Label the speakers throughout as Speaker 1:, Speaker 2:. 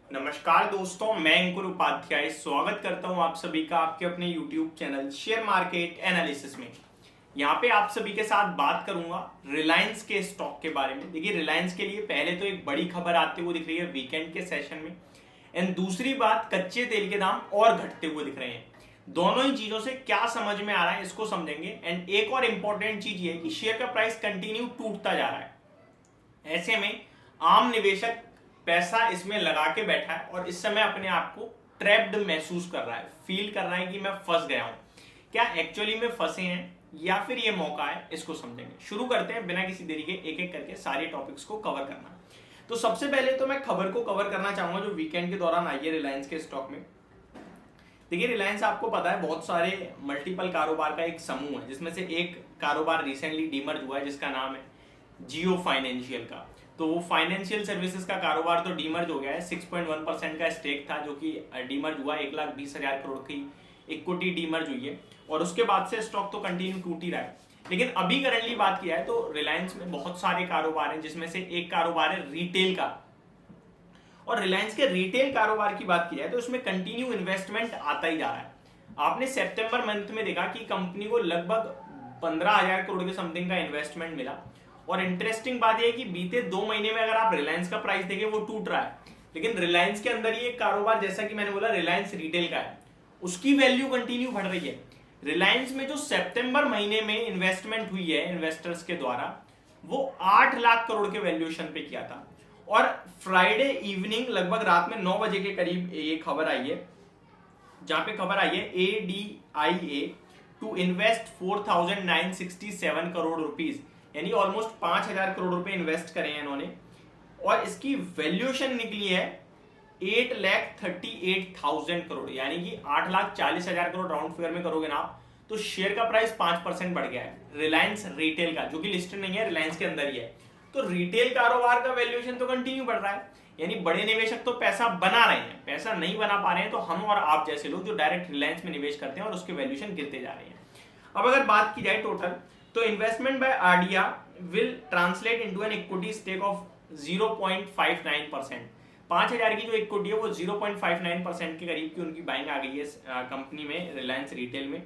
Speaker 1: नमस्कार दोस्तों, मैं अंकुर उपाध्याय स्वागत करता हूं आप सभी का आपके अपने YouTube channel share market analysis में। यहां पे आप सभी के साथ बात करूंगा रिलायंस के स्टॉक के बारे में। देखिए, रिलायंस के लिए पहले तो एक बड़ी खबर आते हुए दिख रही है वीकेंड के सेशन में, एंड दूसरी बात कच्चे तेल के दाम और घटते हुए दिख रहे हैं। दोनों ही चीजों से क्या समझ में आ रहा है इसको समझेंगे। एंड एक और इंपॉर्टेंट चीज ये है कि शेयर का प्राइस कंटिन्यू टूटता जा रहा है। ऐसे में आम निवेशक पैसा इसमें लगा के बैठा है और इस समय अपने आप को ट्रैप्ड महसूस कर रहा है, फील कर रहा है कि मैं फंस गया हूं। क्या एक्चुअली में फंसे हैं या फिर ये मौका है, इसको समझेंगे। शुरू करते हैं बिना किसी देरी के, एक एक करके सारे टॉपिक्स को कवर करना। तो सबसे पहले तो मैं खबर को कवर करना चाहूंगा जो वीकेंड के दौरान आई है रिलायंस के स्टॉक में। देखिए, रिलायंस आपको पता है बहुत सारे मल्टीपल कारोबार का एक समूह है, जिसमें से एक कारोबार रिसेंटली डीमर्ज हुआ है जिसका नाम है जियो फाइनेंशियल का। तो वो फाइनेंशियल सर्विसेज का कारोबार तो डीमर्ज हो गया है। 6.1% का स्टेक था जो कि डीमर्ज हुआ, 1,20,000 करोड़ की इक्विटी डीमर्ज हुई है और उसके बाद से स्टॉक तो कंटिन्यू टूट ही रहा है। लेकिन अभी करंटली बात किया है तो रिलायंस में बहुत सारे कारोबार हैं, जिसमें से एक कारोबार है रिटेल का। और रिलायंस के रिटेल कारोबार की बात की जाए तो उसमें कंटिन्यू इन्वेस्टमेंट आता ही जा रहा है। आपने सितंबर मंथ में देखा कि कंपनी को लगभग 15,000 करोड़ के समथिंग का इन्वेस्टमेंट मिला। और इंटरेस्टिंग बात यह है कि बीते 2 महीने में अगर आप रिलायंस का प्राइस देखें वो टूट रहा है, लेकिन रिलायंस के अंदर ये कारोबार, जैसा कि मैंने बोला रिलायंस रिटेल का है, उसकी वैल्यू कंटिन्यू बढ़ रही है। रिलायंस में जो सितंबर महीने में इन्वेस्टमेंट हुई है इन्वेस्टर्स के द्वारा, वो 8 लाख करोड़ के वैल्यूएशन पे किया था। और फ्राइडे इवनिंग लगभग रात में 9 बजे के करीब ये खबर आई है, जहां पे खबर आई है ADIA to invest 4,967 crore rupees, यानी ऑलमोस्ट 5,000 करोड़ रुपए इन्वेस्ट करे हैं इन्होंने। और इसकी वैल्यूएशन निकली है 8,38,000 करोड़, यानी कि 8,40,000 करोड़ राउंड फिगर में करोगे ना आप, तो शेयर का प्राइस 5% बढ़ गया है रिलायंस रिटेल का, जो कि लिस्टेड नहीं है, रिलायंस के अंदर ही है। तो रिटेल कारोबार का वैल्यूएशन तो कंटिन्यू बढ़ रहा है, यानी बड़े निवेशक तो पैसा बना रहे हैं, पैसा नहीं बना पा रहे हैं तो हम और आप जैसे लोग जो डायरेक्ट रिलायंस में निवेश करते हैं और उसके वैल्यूएशन गिरते जा रहे हैं। अब अगर बात की जाए टोटल, तो investment by RDA will translate into an equity stake of 0.59%। 5,000 की जो इक्विटी है वो 0.59% के करीब की उनकी बाइंग आ गई है कंपनी में, रिलायंस रिटेल में।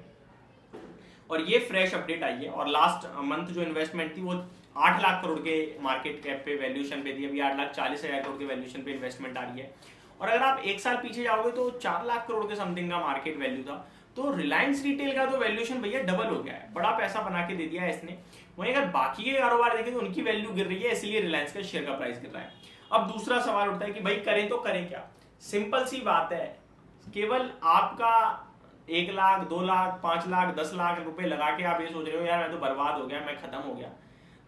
Speaker 1: और ये फ्रेश अपडेट आई है। और लास्ट मंथ जो इन्वेस्टमेंट थी वो 8 लाख करोड़ के मार्केट कैप पे वैल्यूएशन पे थी, अभी 8,40,000 करोड़ के वैल्यूएशन पे इन्वेस्टमेंट आ रही है। और अगर आप एक साल पीछे जाओगे तो 4 लाख करोड़ के समथिंग का मार्केट वैल्यू था। तो रिलायंस रिटेल का तो वैल्यूएशन भैया डबल हो गया है, बड़ा पैसा बना के दे दिया है इसने। वहीं अगर बाकी के कारोबार देखें तो उनकी वैल्यू गिर रही है, इसलिए रिलायंस का शेयर का प्राइस गिर रहा है। अब दूसरा सवाल उठता है कि भाई करें तो करें क्या। सिंपल सी बात है, केवल आपका 1 लाख 2 लाख 5 लाख 10 लाख रुपए लगा के आप ये सोच रहे हो यार मैं तो बर्बाद हो गया, मैं खत्म हो गया।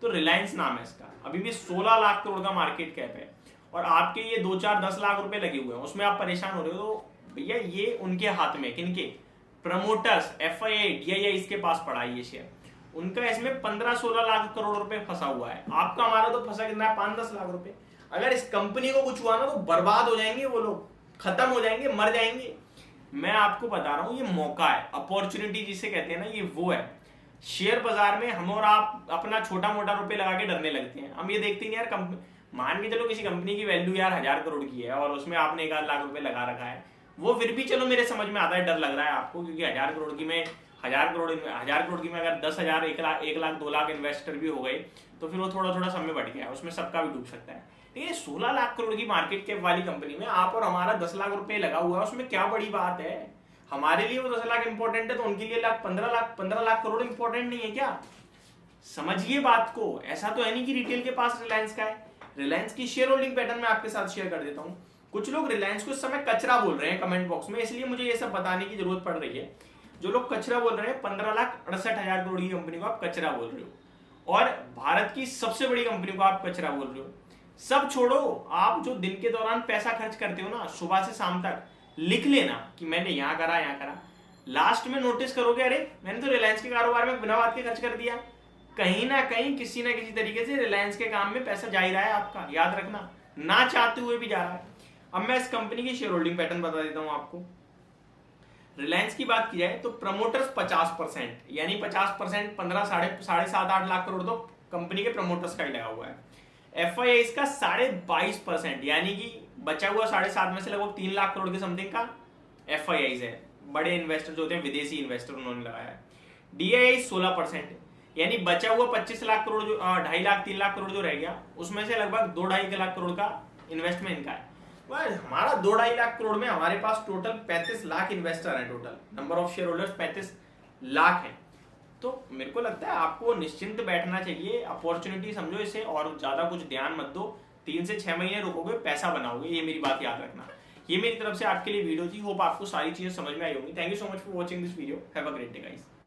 Speaker 1: तो रिलायंस नाम है इसका, अभी भी 16 लाख करोड़ का मार्केट कैप है और आपके ये 2-4-10 लाख रुपए लगे हुए हैं, उसमें आप परेशान हो रहे हो। तो भैया ये उनके हाथ में, किनके, प्रमोटर्स FII DII इसके पास पड़ा है ये शेयर, उनका इसमें 15-16 लाख करोड़ रुपए फंसा हुआ है। आपका हमारा तो फंसा कितना है, 5-10 लाख रुपए। अगर इस कंपनी को कुछ हुआ ना तो बर्बाद हो जाएंगे वो लोग, खत्म हो जाएंगे, मर जाएंगे। मैं आपको बता रहा हूं ये मौका है, अपॉर्चुनिटी जिसे कहते हैं ना, ये वो है। शेयर बाजार में हम और आप अपना छोटा मोटा रुपए लगा के डरने लगते हैं। हम ये देखते हैं यार, मान के चलो किसी कंपनी की वैल्यू यार 1,000 करोड़ की है और उसमें आपने 1 लाख रुपए लगा रखा है, वो फिर भी चलो मेरे समझ में आता है, डर लग रहा है आपको, क्योंकि 1,000 करोड़ की में 1,000 करोड़ की में अगर 10,000 1 लाख 2 लाख इन्वेस्टर भी हो गए तो फिर वो थोड़ा थोड़ा समय बढ़ गया, उसमें सबका भी डूब सकता है। ये 16 लाख करोड़ की मार्केट कैप वाली कंपनी में आप और हमारा 10 लाख रुपए लगा हुआ है, उसमें क्या बड़ी बात है। हमारे लिए वो 10 लाख इंपॉर्टेंट है तो उनके लिए 15 लाख करोड़ इंपॉर्टेंट नहीं है क्या। समझिए बात को। ऐसा तो है नहीं कि रिटेल के पास रिलायंस का है। रिलायंस की शेयर होल्डिंग पैटर्न मैं आपके साथ शेयर कर देता हूं। कुछ लोग रिलायंस को इस समय कचरा बोल रहे हैं कमेंट बॉक्स में, इसलिए मुझे ये सब बताने की जरूरत पड़ रही है। जो लोग कचरा बोल रहे हैं, 15,68,000 करोड़ की कंपनी को आप कचरा बोल रहे हो और भारत की सबसे बड़ी कंपनी को आप कचरा बोल रहे हो। सब छोड़ो, आप जो दिन के दौरान पैसा खर्च करते हो ना, सुबह से शाम तक, लिख लेना कि मैंने यहां करा यहां करा। लास्ट में नोटिस करोगे अरे मैंने तो रिलायंस के कारोबार में बिना बात के खर्च कर दिया। कहीं ना कहीं किसी ना किसी तरीके से रिलायंस के काम में पैसा जा ही रहा है आपका, याद रखना, ना चाहते हुए भी जा रहा है। अब मैं इस कंपनी की शेयर होल्डिंग पैटर्न बता देता हूं आपको। रिलायंस की बात की जाए तो प्रमोटर्स 50%, यानी 50%, 7.5 लाख करोड़ तो कंपनी के प्रमोटर्स का ही लगा हुआ है। FII इसका 22.5%, यानी कि बचा हुआ 7.5 में से लगभग 3 लाख करोड़ के समथिंग का FIIs है, बड़े इन्वेस्टर जो होते हैं विदेशी इन्वेस्टर, उन्होंने लगाया है। DII 16%, यानी बचा हुआ 25 लाख करोड़ जो 2.5 लाख 3 लाख करोड़ जो रह गया, उसमें से लगभग 2-2.5 लाख करोड़ का इन्वेस्टमेंट इनका है। हमारा 2-2.5 लाख करोड़ में हमारे पास टोटल 35 लाख इन्वेस्टर हैं, total number of share holders 35 lakh हैं। तो मेरे को लगता है आपको निश्चिंत बैठना चाहिए, अपॉर्चुनिटी समझो इसे और ज्यादा कुछ ध्यान मत दो। 3 से 6 महीने रुकोगे, पैसा बनाओगे, ये मेरी बात याद रखना। ये मेरी तरफ से आपके लिए वीडियो थी, होप आपको सारी चीजें समझ में आई होंगी। Thank you so much for watching this video, have a great day guys.